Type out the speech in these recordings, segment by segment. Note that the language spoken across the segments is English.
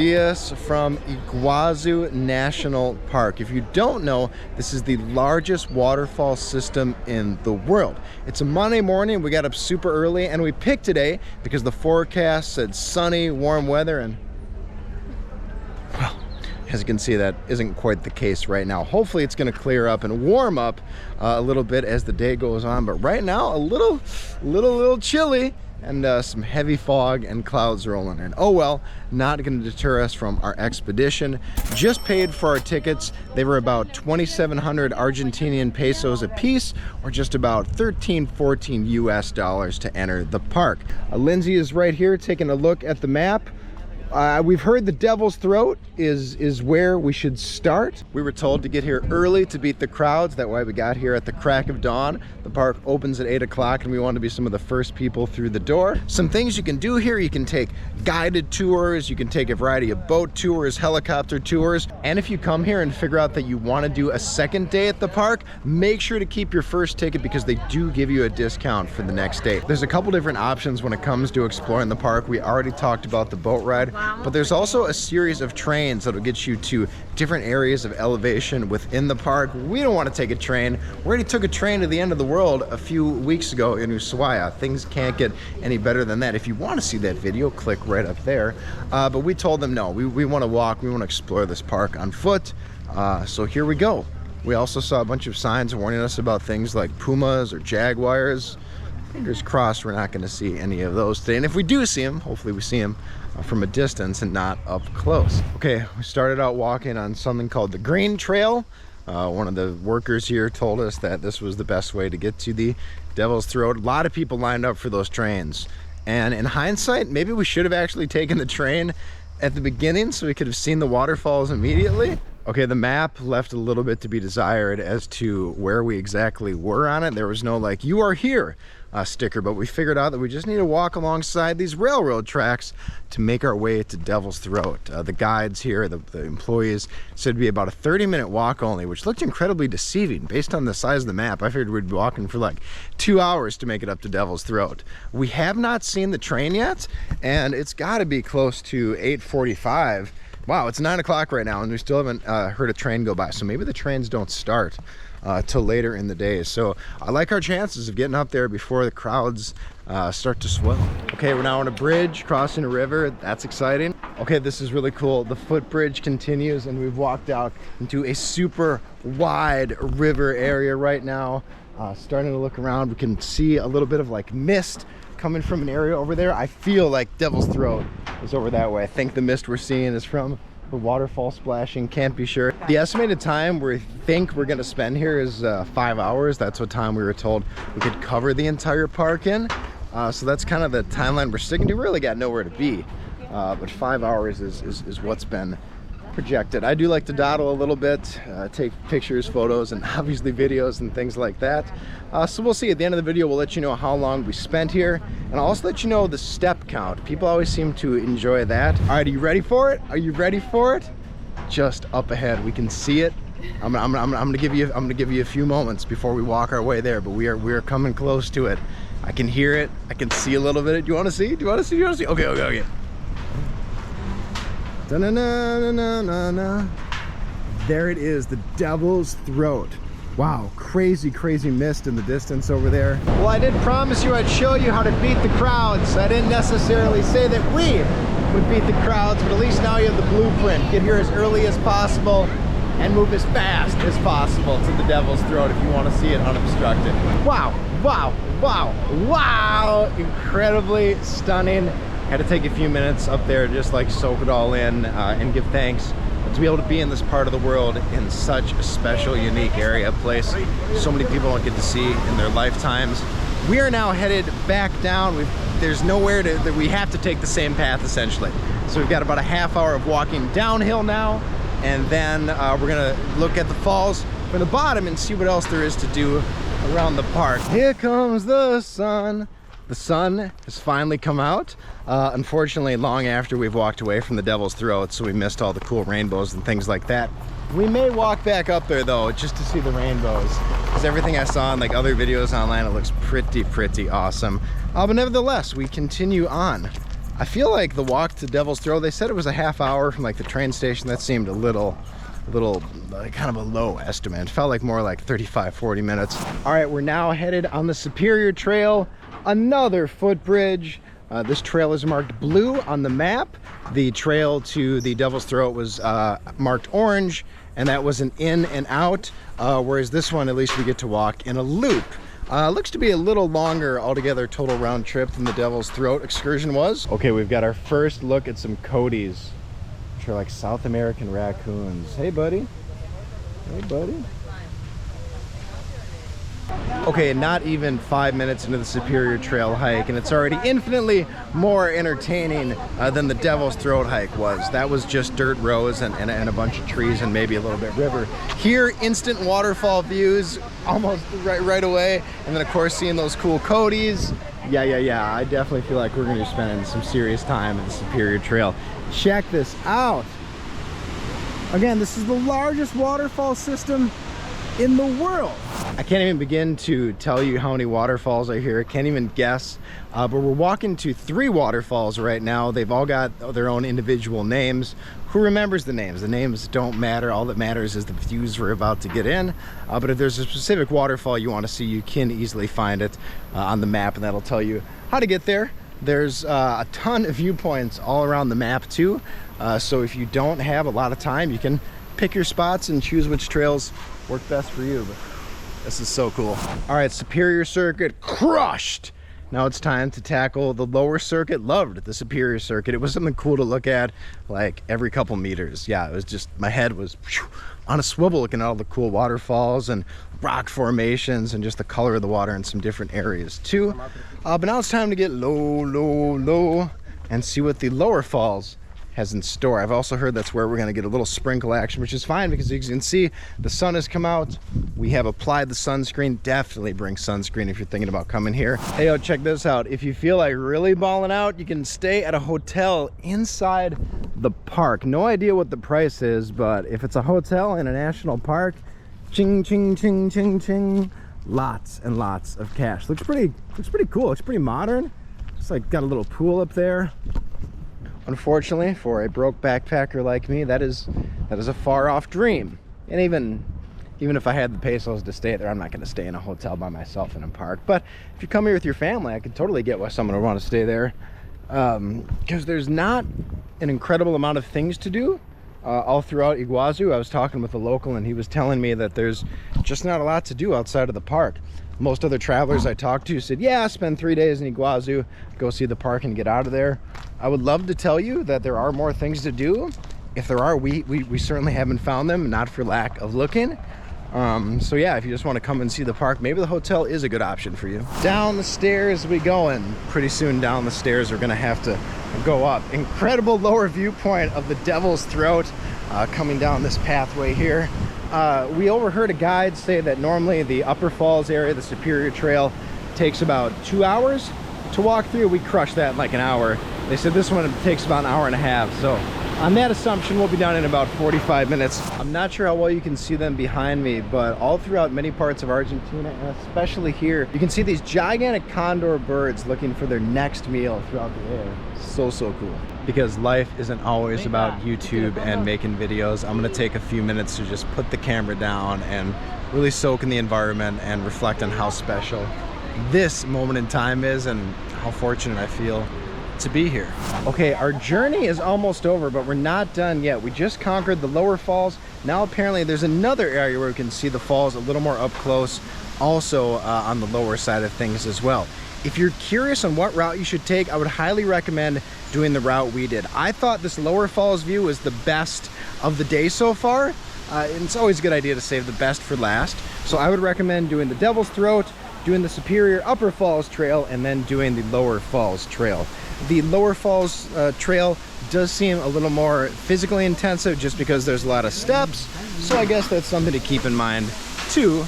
dias from Iguazu National Park. If you don't know, this is the largest waterfall system in the world. It's a Monday morning, we got up super early, and we picked today because the forecast said sunny, warm weather, and well, as you can see, that isn't quite the case right now. Hopefully it's going to clear up and warm up a little bit as the day goes on, but right now a little chilly, and some heavy fog and clouds rolling in. Oh well, not going to deter us from our expedition. Just paid for our tickets. They were about 2,700 Argentinian pesos a piece, or just about 13-14 US dollars to enter the park. Lindsay is right here taking a look at the map. We've heard the Devil's Throat is where we should start. We were told to get here early to beat the crowds. That's why we got here at the crack of dawn. The park opens at 8 o'clock and we want to be some of the first people through the door. Some things you can do here: you can take guided tours, you can take a variety of boat tours, helicopter tours, and if you come here and figure out that you want to do a second day at the park, make sure to keep your first ticket because they do give you a discount for the next day. There's a couple different options when it comes to exploring the park. We already talked about the boat ride. But there's also a series of trains that'll get you to different areas of elevation within the park. We don't want to take a train. We already took a train to the end of the world a few weeks ago in Ushuaia. Things can't get any better than that. If you want to see that video, click right up there. But we told them no, we want to walk, we want to explore this park on foot. So here we go. We also saw a bunch of signs warning us about things like pumas or jaguars. Fingers crossed we're not going to see any of those today. And if we do see them, hopefully we see them from a distance and not up close. Okay, we started out walking on something called the Green Trail. One of the workers here told us that this was the best way to get to the Devil's Throat. A lot of people lined up for those trains. And in hindsight, maybe we should have actually taken the train at the beginning so we could have seen the waterfalls immediately. Okay, the map left a little bit to be desired as to where we exactly were on it. There was no like, you are here sticker, but we figured out that we just need to walk alongside these railroad tracks to make our way to Devil's Throat. The guides here, the employees, said it'd be about a 30-minute walk only, which looked incredibly deceiving. Based on the size of the map, I figured we'd be walking for like 2 hours to make it up to Devil's Throat. We have not seen the train yet, and it's got to be close to 8:45. Wow, it's 9 o'clock right now and we still haven't heard a train go by, so maybe the trains don't start till later in the day. So I like our chances of getting up there before the crowds start to swell. Okay, we're now on a bridge crossing a river. That's exciting. Okay, this is really cool. The footbridge continues and we've walked out into a super wide river area right now. Starting to look around, we can see a little bit of like mist coming from an area over there. I feel like Devil's Throat is over that way. I think the mist we're seeing is from the waterfall splashing, can't be sure. The estimated time we think we're gonna spend here is 5 hours. That's what time we were told we could cover the entire park in. So that's kind of the timeline we're sticking to. We really got nowhere to be, but 5 hours is what's been projected. I do like to dawdle a little bit, take pictures, photos, and obviously videos and things like that. So we'll see. At the end of the video, we'll let you know how long we spent here, and I'll also let you know the step count. People always seem to enjoy that. All right, are you ready for it? Are you ready for it? Just up ahead, we can see it. I'm gonna give you a few moments before we walk our way there, but we are coming close to it. I can hear it. I can see a little bit. Do you want to see? Do you want to see? Do you want to see? Okay. Da-na-na-na-na-na. There it is, the Devil's Throat. Wow, crazy mist in the distance over there. Well, I did promise you I'd show you how to beat the crowds. I didn't necessarily say that we would beat the crowds, but at least now you have the blueprint. Get here as early as possible and move as fast as possible to the Devil's Throat if you want to see it unobstructed. Wow, incredibly stunning. Had to take a few minutes up there to just like soak it all in and give thanks to be able to be in this part of the world in such a special, unique area, place so many people don't get to see in their lifetimes. We are now headed back down. There's nowhere that we have to take the same path essentially. So we've got about a half hour of walking downhill now, and then we're gonna look at the falls from the bottom and see what else there is to do around the park. Here comes the sun. The sun has finally come out, unfortunately long after we've walked away from the Devil's Throat, so we missed all the cool rainbows and things like that. We may walk back up there though, just to see the rainbows, because everything I saw in like other videos online, it looks pretty awesome. But nevertheless, we continue on. I feel like the walk to Devil's Throat, they said it was a half hour from like the train station. That seemed a little kind of a low estimate. It felt like more like 35-40 minutes. All right, we're now headed on the Superior Trail, another footbridge. This trail is marked blue on the map. The trail to the Devil's Throat was marked orange, and that was an in and out, whereas this one, at least we get to walk in a loop. Looks to be a little longer altogether total round trip than the Devil's Throat excursion was. Okay, we've got our first look at some coatis, which are like South American raccoons. Hey, buddy. Hey, buddy. Okay, not even 5 minutes into the Superior Trail hike, and it's already infinitely more entertaining than the Devil's Throat hike was. That was just dirt roads and a bunch of trees and maybe a little bit river. Here, instant waterfall views almost right away, and then of course seeing those cool coatis. Yeah, I definitely feel like we're gonna be spending some serious time at the Superior Trail. Check this out. Again, this is the largest waterfall system in the world. I can't even begin to tell you how many waterfalls are here. I can't even guess, but we're walking to 3 waterfalls right now. They've all got their own individual names. Who remembers the names? The names don't matter. All that matters is the views we're about to get in. But if there's a specific waterfall you want to see, you can easily find it on the map, and that'll tell you how to get there. There's a ton of viewpoints all around the map too. So if you don't have a lot of time, you can pick your spots and choose which trails work best for you. But this is so cool. All right, Superior Circuit crushed. Now it's time to tackle the lower circuit. Loved the Superior Circuit. It was something cool to look at like every couple meters. Yeah, it was just, my head was on a swivel looking at all the cool waterfalls and rock formations and just the color of the water in some different areas too. But now it's time to get low and see what the lower falls has in store. I've also heard that's where we're going to get a little sprinkle action, which is fine because as you can see, the sun has come out. We have applied the sunscreen. Definitely bring sunscreen if you're thinking about coming here. Hey, yo, check this out. If you feel like really balling out, you can stay at a hotel inside the park. No idea what the price is, but if it's a hotel in a national park, ching, ching, ching, ching, ching, lots and lots of cash. Looks pretty cool. Looks pretty modern. It's like got a little pool up there. Unfortunately, for a broke backpacker like me, that is a far-off dream. And even if I had the pesos to stay there, I'm not going to stay in a hotel by myself in a park. But if you come here with your family, I could totally get why someone would want to stay there, because there's not an incredible amount of things to do all throughout Iguazu. I was talking with a local, and he was telling me that there's just not a lot to do outside of the park. Most other travelers I talked to said, yeah, spend 3 days in Iguazu, go see the park and get out of there. I would love to tell you that there are more things to do. If there are, we certainly haven't found them, not for lack of looking. So yeah, if you just want to come and see the park, maybe the hotel is a good option for you. Down the stairs we go, and pretty soon down the stairs we're gonna have to go up. Incredible lower viewpoint of the Devil's Throat coming down this pathway here. We overheard a guide say that normally the Upper Falls area, the Superior Trail, takes about 2 hours to walk through. We crushed that in like an hour. They said this one takes about an hour and a half. So on that assumption, we'll be done in about 45 minutes. I'm not sure how well you can see them behind me, but all throughout many parts of Argentina, and especially here, you can see these gigantic condor birds looking for their next meal throughout the air. So cool. Because life isn't always about YouTube and making videos. I'm gonna take a few minutes to just put the camera down and really soak in the environment and reflect on how special this moment in time is and how fortunate I feel to be here. Okay, our journey is almost over, but we're not done yet. We just conquered the lower falls. Now apparently there's another area where we can see the falls a little more up close, also on the lower side of things as well. If you're curious on what route you should take, I would highly recommend doing the route we did. I thought this lower falls view was the best of the day so far. And it's always a good idea to save the best for last. So I would recommend doing the Devil's Throat, doing the Superior Upper Falls Trail, and then doing the Lower Falls Trail. The Lower Falls Trail does seem a little more physically intensive just because there's a lot of steps. So I guess that's something to keep in mind too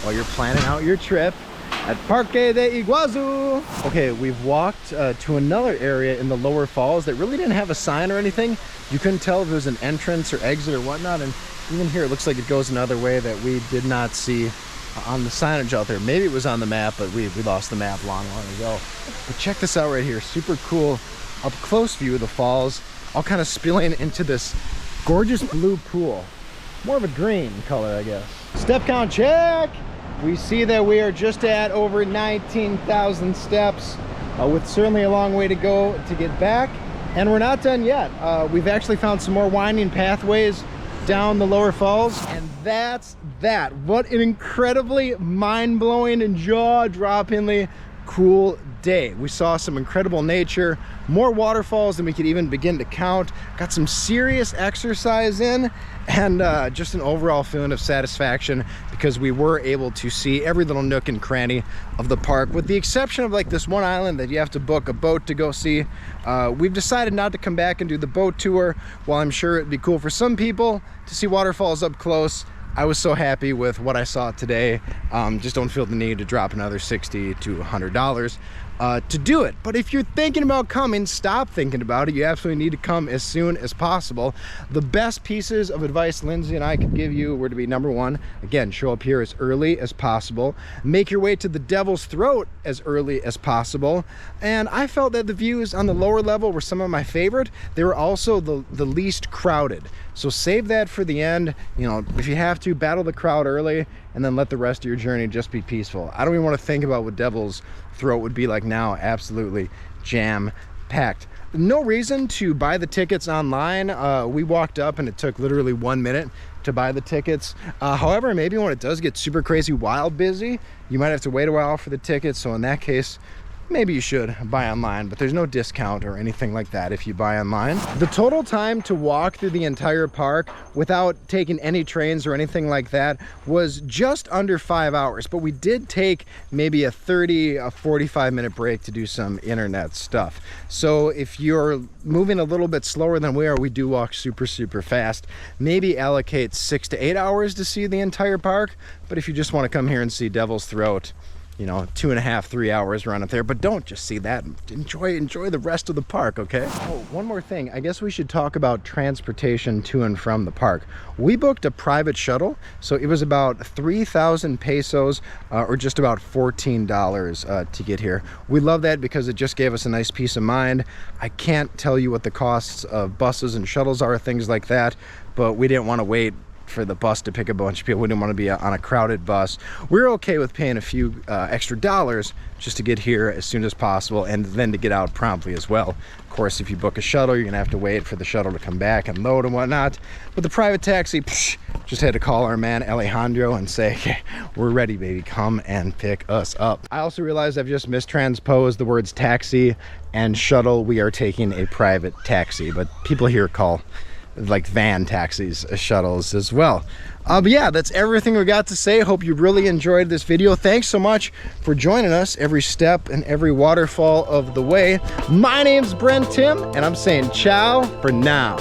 while you're planning out your trip at Parque de Iguazu. Okay, we've walked to another area in the Lower Falls that really didn't have a sign or anything. You couldn't tell if it was an entrance or exit or whatnot, and even here it looks like it goes another way that we did not see on the signage out there. Maybe it was on the map, but we lost the map long ago. But check this out right here, super cool up close view of the falls, all kind of spilling into this gorgeous blue pool. More of a green color, I guess. Step count check. We see that we are just at over 19,000 steps, with certainly a long way to go to get back. And we're not done yet. We've actually found some more winding pathways down the lower falls, and that's that. What an incredibly mind-blowing and jaw-droppingly cool day. We saw some incredible nature, more waterfalls than we could even begin to count, got some serious exercise in, and just an overall feeling of satisfaction because we were able to see every little nook and cranny of the park, with the exception of like this one island that you have to book a boat to go see. We've decided not to come back and do the boat tour. While I'm sure it'd be cool for some people to see waterfalls up close, I was so happy with what I saw today. Just don't feel the need to drop another $60 to $100 to do it. But if you're thinking about coming, stop thinking about it. You absolutely need to come as soon as possible. The best pieces of advice Lindsay and I could give you were to be, number one, again, show up here as early as possible. Make your way to the Devil's Throat as early as possible. And I felt that the views on the lower level were some of my favorite. They were also the least crowded. So save that for the end. You know, if you have to, battle the crowd early and then let the rest of your journey just be peaceful. I don't even want to think about what Devil's Throat would be like now. Absolutely jam-packed. No reason to buy the tickets online. We walked up and it took literally 1 minute to buy the tickets. However, maybe when it does get super crazy wild busy, you might have to wait a while for the tickets. So in that case, maybe you should buy online, but there's no discount or anything like that if you buy online. The total time to walk through the entire park without taking any trains or anything like that was just under 5 hours, but we did take maybe a 45-minute break to do some internet stuff. So if you're moving a little bit slower than we are, we do walk super fast. Maybe allocate 6 to 8 hours to see the entire park, but if you just want to come here and see Devil's Throat, you know, 2.5 to 3 hours run up there. But don't just see that, enjoy the rest of the park. Okay. Oh, one more thing, I guess we should talk about transportation to and from the park. We booked a private shuttle, so it was about 3,000 pesos, or just about $14 to get here. We love that because it just gave us a nice peace of mind. I can't tell you what the costs of buses and shuttles are, things like that, but we didn't want to wait for the bus to pick a bunch of people. We didn't want to be on a crowded bus. We're okay with paying a few extra dollars just to get here as soon as possible and then to get out promptly as well. Of course, if you book a shuttle, you're gonna have to wait for the shuttle to come back and load and whatnot. But the private taxi, just had to call our man Alejandro and say, okay, we're ready, baby, come and pick us up. I also realized I've just mistransposed the words taxi and shuttle. We are taking a private taxi, but people here call like van taxis, shuttles as well. But yeah, that's everything we got to say. Hope you really enjoyed this video. Thanks so much for joining us every step and every waterfall of the way. My name's Brent Timm, and I'm saying ciao for now.